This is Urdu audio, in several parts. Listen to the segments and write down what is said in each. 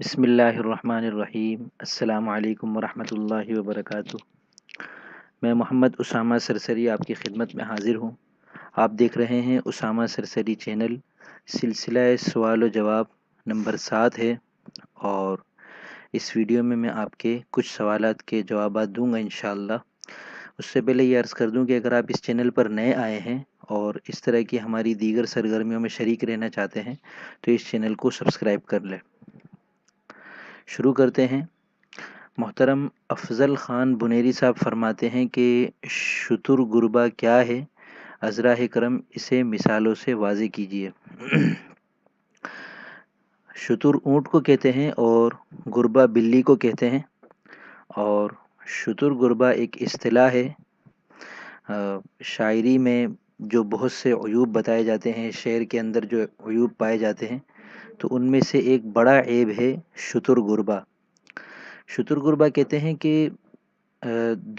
بسم اللہ الرحمن الرحیم۔ السلام علیکم ورحمۃ اللہ وبرکاتہ۔ میں محمد اسامہ سرسری آپ کی خدمت میں حاضر ہوں۔ آپ دیکھ رہے ہیں اسامہ سرسری چینل۔ سلسلہ سوال و جواب نمبر 7 ہے، اور اس ویڈیو میں آپ کے کچھ سوالات کے جوابات دوں گا انشاءاللہ۔ اس سے پہلے یہ عرض کر دوں کہ اگر آپ اس چینل پر نئے آئے ہیں اور اس طرح کی ہماری دیگر سرگرمیوں میں شریک رہنا چاہتے ہیں تو اس چینل کو سبسکرائب کر لیں۔ شروع کرتے ہیں۔ محترم افضل خان بنیری صاحب فرماتے ہیں کہ شتر گربا کیا ہے؟ عذراء کرم اسے مثالوں سے واضح کیجیے۔ شتر اونٹ کو کہتے ہیں اور گربا بلی کو کہتے ہیں، اور شتر گربا ایک اصطلاح ہے۔ شاعری میں جو بہت سے عیوب بتائے جاتے ہیں، شعر کے اندر جو عیوب پائے جاتے ہیں، تو ان میں سے ایک بڑا عیب ہے شتر گربا۔ شتر گربا کہتے ہیں کہ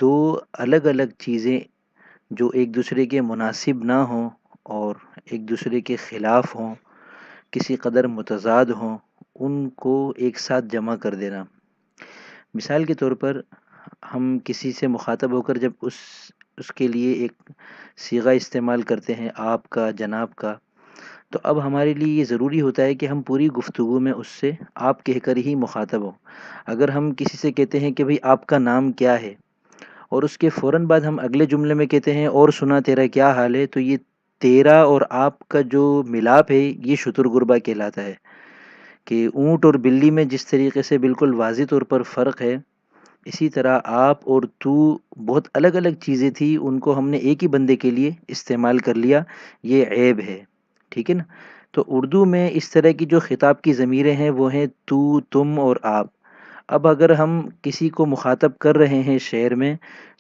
دو الگ الگ چیزیں جو ایک دوسرے کے مناسب نہ ہوں اور ایک دوسرے کے خلاف ہوں، کسی قدر متضاد ہوں، ان کو ایک ساتھ جمع کر دینا۔ مثال کے طور پر ہم کسی سے مخاطب ہو کر جب اس کے لیے ایک صیغہ استعمال کرتے ہیں، آپ کا، جناب کا، تو اب ہمارے لیے یہ ضروری ہوتا ہے کہ ہم پوری گفتگو میں اس سے آپ کہہ کر ہی مخاطب ہوں۔ اگر ہم کسی سے کہتے ہیں کہ بھئی آپ کا نام کیا ہے، اور اس کے فوراً بعد ہم اگلے جملے میں کہتے ہیں اور سنا تیرا کیا حال ہے، تو یہ تیرا اور آپ کا جو ملاپ ہے یہ شتر گربا کہلاتا ہے۔ کہ اونٹ اور بلی میں جس طریقے سے بالکل واضح طور پر فرق ہے، اسی طرح آپ اور تو بہت الگ الگ چیزیں تھی، ان کو ہم نے ایک ہی بندے کے لیے استعمال کر لیا، یہ عیب ہے۔ ٹھیک ہے نا؟ تو اردو میں اس طرح کی جو خطاب کی ضمیریں ہیں وہ ہیں تو، تم اور آپ۔ اب اگر ہم کسی کو مخاطب کر رہے ہیں شعر میں،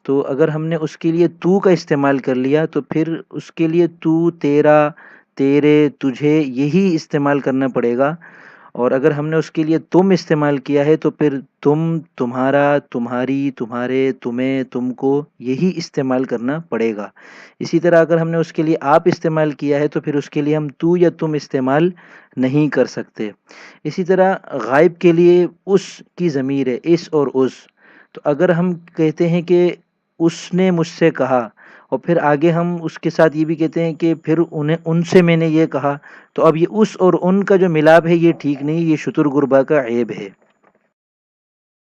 تو اگر ہم نے اس کے لیے تو کا استعمال کر لیا تو پھر اس کے لیے تو، تیرا، تیرے، تجھے یہی استعمال کرنا پڑے گا، اور اگر ہم نے اس کے لیے تم استعمال کیا ہے تو پھر تم، تمہارا، تمہاری، تمہارے، تمہیں، تم کو یہی استعمال کرنا پڑے گا۔ اسی طرح اگر ہم نے اس کے لیے آپ استعمال کیا ہے تو پھر اس کے لیے ہم تو یا تم استعمال نہیں کر سکتے۔ اسی طرح غائب کے لیے اس کی ضمیر ہے، اس اور اس۔ تو اگر ہم کہتے ہیں کہ اس نے مجھ سے کہا، اور پھر آگے ہم اس کے ساتھ یہ بھی کہتے ہیں کہ پھر ان سے میں نے یہ کہا، تو اب یہ اس اور ان کا جو ملاپ ہے یہ ٹھیک نہیں، یہ شتر گربا کا عیب ہے۔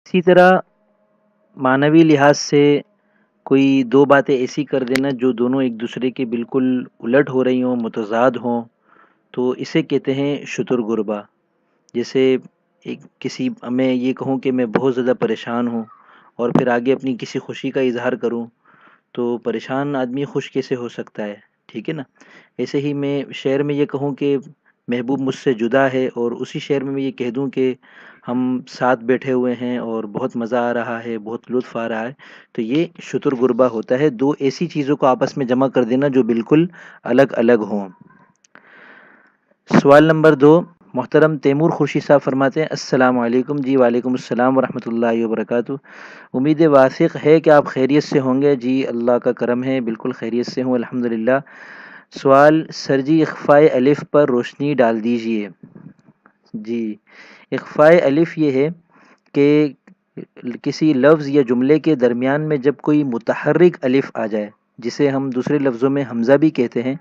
اسی طرح معنوی لحاظ سے کوئی دو باتیں ایسی کر دینا جو دونوں ایک دوسرے کے بالکل الٹ ہو رہی ہوں، متضاد ہوں، تو اسے کہتے ہیں شتر گربا۔ جیسے کسی میں یہ کہوں کہ میں بہت زیادہ پریشان ہوں، اور پھر آگے اپنی کسی خوشی کا اظہار کروں، تو پریشان آدمی خوش کیسے ہو سکتا ہے؟ ٹھیک ہے نا؟ ایسے ہی میں شعر میں یہ کہوں کہ محبوب مجھ سے جدا ہے، اور اسی شعر میں یہ کہہ دوں کہ ہم ساتھ بیٹھے ہوئے ہیں اور بہت مزہ آ رہا ہے، بہت لطف آ رہا ہے، تو یہ شتر گربا ہوتا ہے، دو ایسی چیزوں کو آپس میں جمع کر دینا جو بالکل الگ الگ ہوں۔ سوال نمبر 2، محترم تیمور خورشید صاحب فرماتے ہیں السلام علیکم۔ جی وعلیکم السلام ورحمۃ اللہ وبرکاتہ۔ امید واثق ہے کہ آپ خیریت سے ہوں گے۔ جی اللہ کا کرم ہے، بالکل خیریت سے ہوں الحمدللہ۔ سوال: سر جی اخفائے الف پر روشنی ڈال دیجئے۔ جی، اخفائے الف یہ ہے کہ کسی لفظ یا جملے کے درمیان میں جب کوئی متحرک الف آ جائے، جسے ہم دوسرے لفظوں میں حمزہ بھی کہتے ہیں،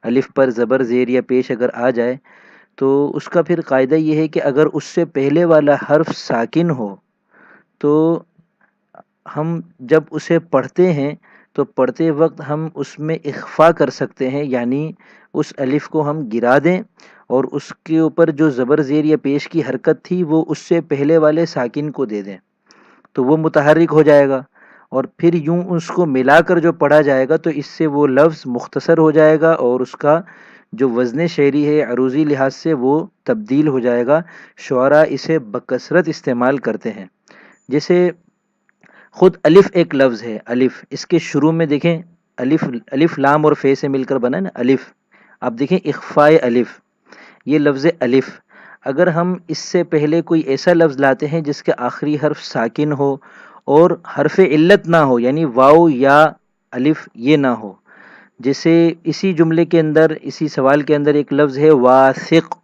الف پر زبر، زیر یا پیش اگر آ جائے، تو اس کا پھر قاعدہ یہ ہے کہ اگر اس سے پہلے والا حرف ساکن ہو تو ہم جب اسے پڑھتے ہیں تو پڑھتے وقت ہم اس میں اخفا کر سکتے ہیں، یعنی اس الف کو ہم گرا دیں اور اس کے اوپر جو زبر، زیر یا پیش کی حرکت تھی وہ اس سے پہلے والے ساکن کو دے دیں، تو وہ متحرک ہو جائے گا، اور پھر یوں اس کو ملا کر جو پڑھا جائے گا تو اس سے وہ لفظ مختصر ہو جائے گا، اور اس کا جو وزن شعری ہے عروضی لحاظ سے وہ تبدیل ہو جائے گا۔ شعراء اسے بکثرت استعمال کرتے ہیں۔ جیسے خود الف ایک لفظ ہے، الف، اس کے شروع میں دیکھیں، الف، الف لام اور فے سے مل کر بنا ہے نا الف۔ اب دیکھیں اخفائے الف، یہ لفظ الف، اگر ہم اس سے پہلے کوئی ایسا لفظ لاتے ہیں جس کا آخری حرف ساکن ہو اور حرف علت نہ ہو، یعنی واو یا الف یہ نہ ہو، جیسے اسی جملے کے اندر، اسی سوال کے اندر ایک لفظ ہے واثق۔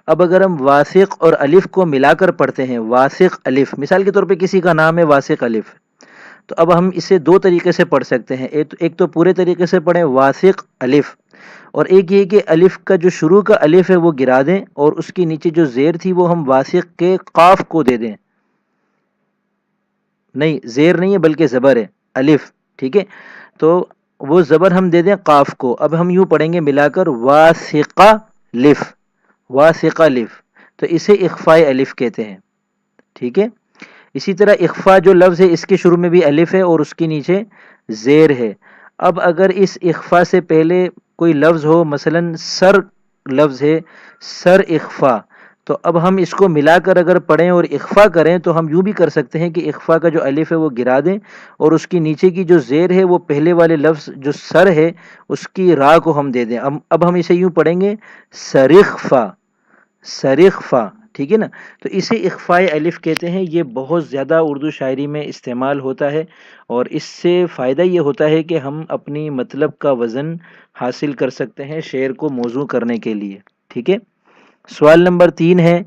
اب اگر ہم واسق اور الف کو ملا کر پڑھتے ہیں، واسق الف، مثال کے طور پہ کسی کا نام ہے واسق الف، تو اب ہم اسے دو طریقے سے پڑھ سکتے ہیں، ایک تو پورے طریقے سے پڑھیں واسق الف، اور ایک یہ کہ الف کا جو شروع کا الف ہے وہ گرا دیں اور اس کے نیچے جو زیر تھی وہ ہم واسق کے قاف کو دے دیں، نہیں زیر نہیں ہے بلکہ زبر ہے، الف، ٹھیک ہے، تو وہ زبر ہم دے دیں قاف کو، اب ہم یوں پڑھیں گے ملا کر واسقہ لف، واسقہ لف، تو اسے اخفاء الف کہتے ہیں، ٹھیک ہے۔ اسی طرح اخفا جو لفظ ہے اس کے شروع میں بھی الف ہے اور اس کے نیچے زیر ہے، اب اگر اس اخفا سے پہلے کوئی لفظ ہو، مثلا سر لفظ ہے، سر اخفا، تو اب ہم اس کو ملا کر اگر پڑھیں اور اخفا کریں تو ہم یوں بھی کر سکتے ہیں کہ اخفا کا جو الف ہے وہ گرا دیں اور اس کی نیچے کی جو زیر ہے وہ پہلے والے لفظ جو سر ہے اس کی را کو ہم دے دیں، اب ہم اسے یوں پڑھیں گے سرخفا، سرخفا، ٹھیک ہے نا، تو اسے اخفاء الف کہتے ہیں، یہ بہت زیادہ اردو شاعری میں استعمال ہوتا ہے اور اس سے فائدہ یہ ہوتا ہے کہ ہم اپنی مطلب کا وزن حاصل کر سکتے ہیں شعر کو موزوں کرنے کے لیے، ٹھیک ہے۔ سوال نمبر 3 ہے،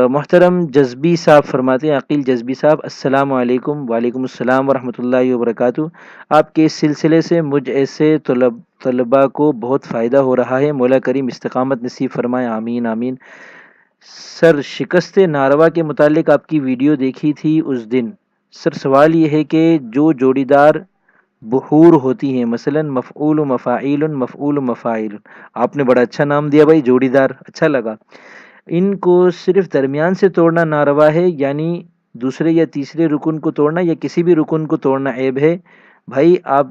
محترم جذبی صاحب فرماتے ہیں، عقیل جذبی صاحب، السلام علیکم۔ وعلیکم السلام ورحمۃ اللہ وبرکاتہ۔ آپ کے اس سلسلے سے مجھ ایسے طلباء کو بہت فائدہ ہو رہا ہے، مولا کریم استقامت نصیب فرمائے، آمین آمین۔ سر، شکست ناروا کے متعلق آپ کی ویڈیو دیکھی تھی اس دن، سر سوال یہ ہے کہ جو جوڑی دار بحور ہوتی ہیں، مثلا مفعول و مفاعیل، مفعول و مفاعیل، آپ نے بڑا اچھا نام دیا بھائی، جوڑی دار، اچھا لگا، ان کو صرف درمیان سے توڑنا ناروا ہے، یعنی دوسرے یا تیسرے رکن کو توڑنا یا کسی بھی رکن کو توڑنا عیب ہے؟ بھائی آپ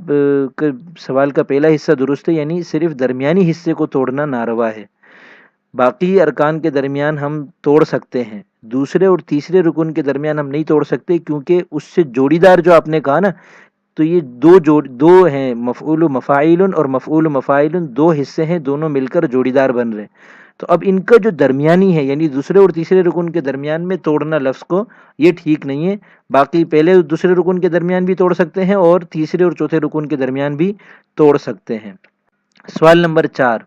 کا سوال کا پہلا حصہ درست ہے، یعنی صرف درمیانی حصے کو توڑنا ناروا ہے، باقی ارکان کے درمیان ہم توڑ سکتے ہیں، دوسرے اور تیسرے رکن کے درمیان ہم نہیں توڑ سکتے، کیونکہ اس سے جوڑی دار جو آپ نے کہا نا، تو یہ دو ہیں، مفعول و مفاعیل اور مفعول و مفاعیل، دو حصے ہیں، دونوں مل کر جوڑی دار بن رہے ہیں، تو اب ان کا جو درمیانی ہے یعنی دوسرے اور تیسرے رکن کے درمیان میں توڑنا لفظ کو، یہ ٹھیک نہیں ہے، باقی پہلے اور دوسرے رکن کے درمیان بھی توڑ سکتے ہیں اور تیسرے اور چوتھے رکن کے درمیان بھی توڑ سکتے ہیں۔ سوال نمبر 4،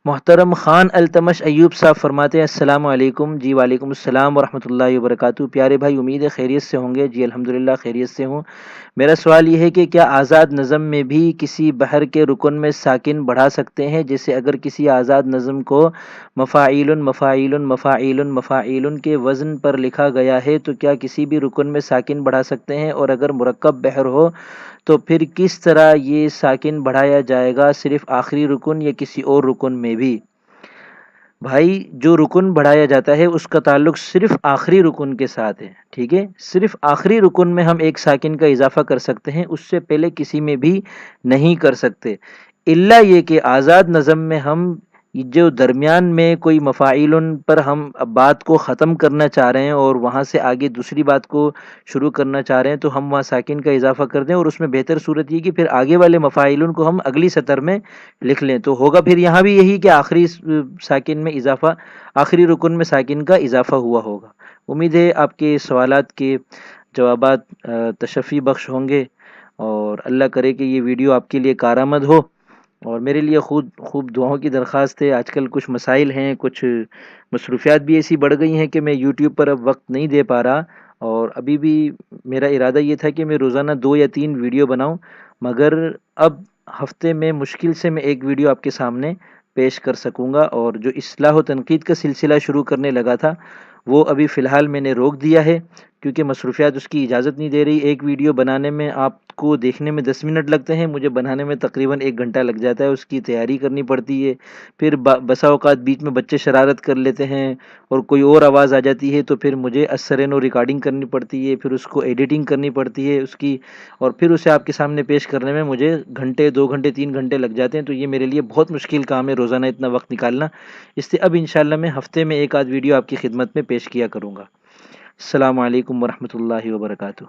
محترم خان التمش ایوب صاحب فرماتے ہیں، السلام علیکم۔ جی وعلیکم السلام ورحمۃ اللہ وبرکاتہ، پیارے بھائی امید ہے خیریت سے ہوں گے؟ جی الحمدللہ خیریت سے ہوں۔ میرا سوال یہ ہے کہ کیا آزاد نظم میں بھی کسی بحر کے رکن میں ساکن بڑھا سکتے ہیں؟ جیسے اگر کسی آزاد نظم کو مفاعیل مفاعیل مفاعیل مفاعیل کے وزن پر لکھا گیا ہے تو کیا کسی بھی رکن میں ساکن بڑھا سکتے ہیں؟ اور اگر مرکب بحر ہو تو پھر کس طرح یہ ساکن بڑھایا جائے گا، صرف آخری رکن یا کسی اور رکن میں بھی؟ بھائی جو رکن بڑھایا جاتا ہے اس کا تعلق صرف آخری رکن کے ساتھ ہے، ٹھیک ہے، صرف آخری رکن میں ہم ایک ساکن کا اضافہ کر سکتے ہیں، اس سے پہلے کسی میں بھی نہیں کر سکتے، الا یہ کہ آزاد نظم میں ہم جو درمیان میں کوئی مفاعیل پر ہم بات کو ختم کرنا چاہ رہے ہیں اور وہاں سے آگے دوسری بات کو شروع کرنا چاہ رہے ہیں تو ہم وہاں ساکن کا اضافہ کر دیں، اور اس میں بہتر صورت یہ کہ پھر آگے والے مفاعیل کو ہم اگلی سطر میں لکھ لیں، تو ہوگا پھر یہاں بھی یہی کہ آخری ساکن میں اضافہ، آخری رکن میں ساکن کا اضافہ ہوا ہوگا۔ امید ہے آپ کے سوالات کے جوابات تشفی بخش ہوں گے، اور اللہ کرے کہ یہ ویڈیو آپ کے لیے کارآمد ہو، اور میرے لیے خوب دعاؤں کی درخواست ہے۔ آج کل کچھ مسائل ہیں، کچھ مصروفیات بھی ایسی بڑھ گئی ہیں کہ میں یوٹیوب پر اب وقت نہیں دے پا رہا، اور ابھی بھی میرا ارادہ یہ تھا کہ میں روزانہ 2 یا 3 ویڈیو بناؤں، مگر اب ہفتے میں مشکل سے میں ایک ویڈیو آپ کے سامنے پیش کر سکوں گا، اور جو اصلاح و تنقید کا سلسلہ شروع کرنے لگا تھا وہ ابھی فی الحال میں نے روک دیا ہے، کیونکہ مصروفیات اس کی اجازت نہیں دے رہی۔ ایک ویڈیو بنانے میں آپ کو دیکھنے میں 10 منٹ لگتے ہیں، مجھے بنانے میں تقریباً 1 گھنٹہ لگ جاتا ہے، اس کی تیاری کرنی پڑتی ہے، پھر بسا اوقات بیچ میں بچے شرارت کر لیتے ہیں اور کوئی اور آواز آ جاتی ہے تو پھر مجھے اثر نو ریکارڈنگ کرنی پڑتی ہے، پھر اس کو ایڈیٹنگ کرنی پڑتی ہے اس کی، اور پھر اسے آپ کے سامنے پیش کرنے میں مجھے گھنٹے، 2 گھنٹے، 3 گھنٹے لگ جاتے ہیں، تو یہ میرے لیے بہت مشکل کام ہے روزانہ اتنا وقت نکالنا، اس لیے اب انشاءاللہ میں ہفتے میں 1 آدھ ویڈیو آپ کی خدمت میں پیش کیا کروں گا۔ السلام علیکم ورحمۃ اللہ وبرکاتہ۔